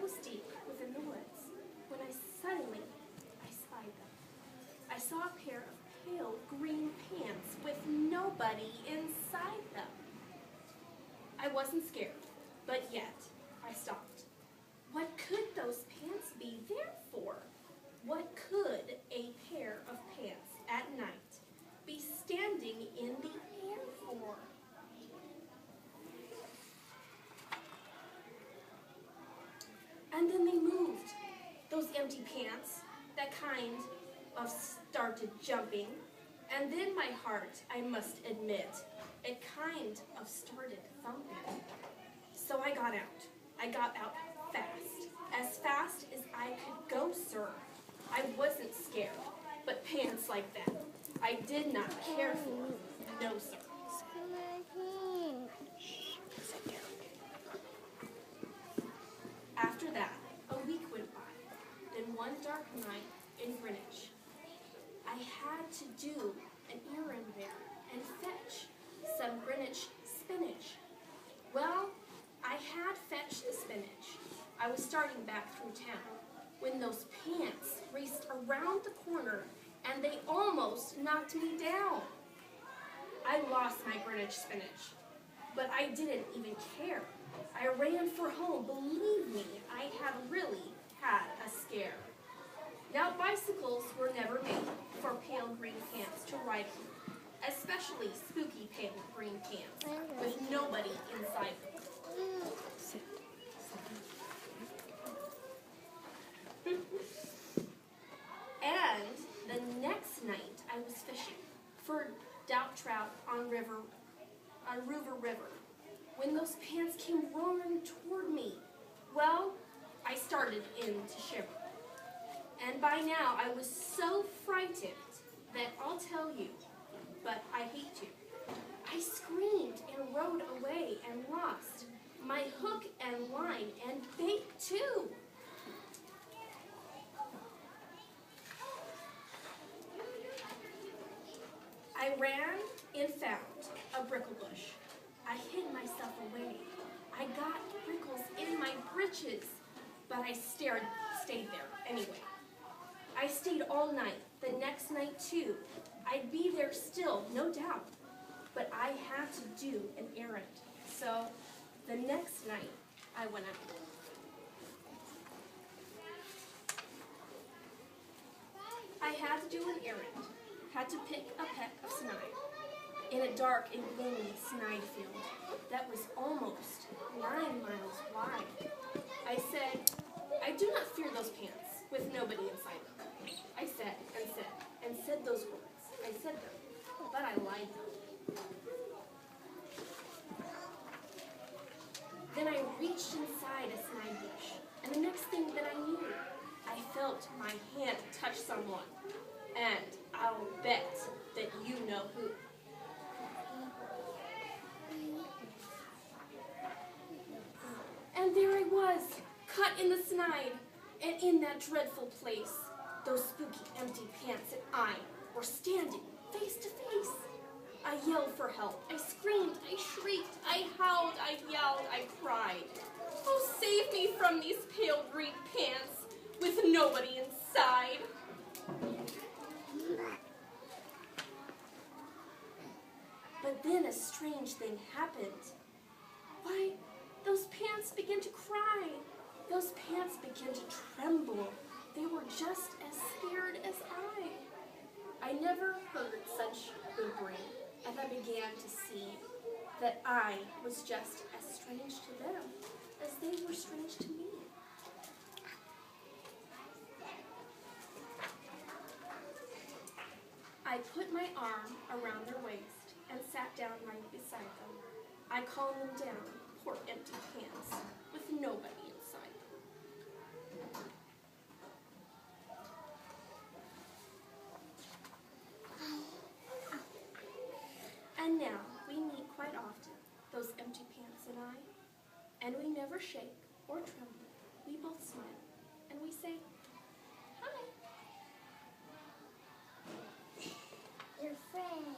was deep within the woods when I suddenly spied them. I saw a pair of pale green pants with nobody inside them. I wasn't scared, but yet I stopped. What could those pants be there for? What could a pair of pants at night be standing in the air for? And then they moved. Those empty pants, that kind of started jumping. And then my heart, I must admit, it kind of started thumping. So I got out. I got out fast as I could go, sir. I wasn't scared, but pants like that, I did not care for. No, sir. After that, a week went by. Then one dark night in Greenwich, I had to do an errand there and fetch some Greenwich spinach. Well, I had fetched the spinach. I was starting back through town when those pants raced around the corner and they almost knocked me down. I lost my Greenwich spinach, but I didn't even care. I ran for home. Believe me, I had really had a scare. Now, bicycles were never made for pale green pants to ride on, especially spooky pale green pants with nobody inside them. And the next night, I was fishing for doubt trout on River River, when those pants came roaring toward me. Well, I started in to shiver. And by now, I was so frightened that I'll tell you, but I hate to. I screamed and rode away and lost my hook and line and bait too. I ran and found a brickle bush. I hid myself away. I got prickles in my breeches, but I stayed there anyway. I stayed all night, the next night too. I'd be there still, no doubt, but I had to do an errand. So the next night, I went out. I had to do an errand, had to pick a peck of snide in a dark and gloomy snide field that was almost 9 miles wide. I said, I do not fear those pants with nobody inside them. I said and said those words. I said them, but I lied them. Then I reached inside a snide bush, and the next thing that I knew, I felt my hand touch someone, and I'll bet that you know who. And there I was, cut in the snide, and in that dreadful place, those spooky empty pants and I were standing face to face. I yelled for help. I screamed, I shrieked, I howled, I yelled, I cried. Oh, save me from these pale green pants with nobody inside. But then a strange thing happened. Why, those pants began to cry. Those pants began to tremble. They were just as scared as I never heard such whimpering, and I began to see that I was just as strange to them as they were strange to me. I put my arm around their waist and sat down right beside them. I calmed them down, poor empty pants, with nobody inside them. And now, we meet quite often, those empty pants and we never shake or tremble. We both smile, and we say, hi. Your friend.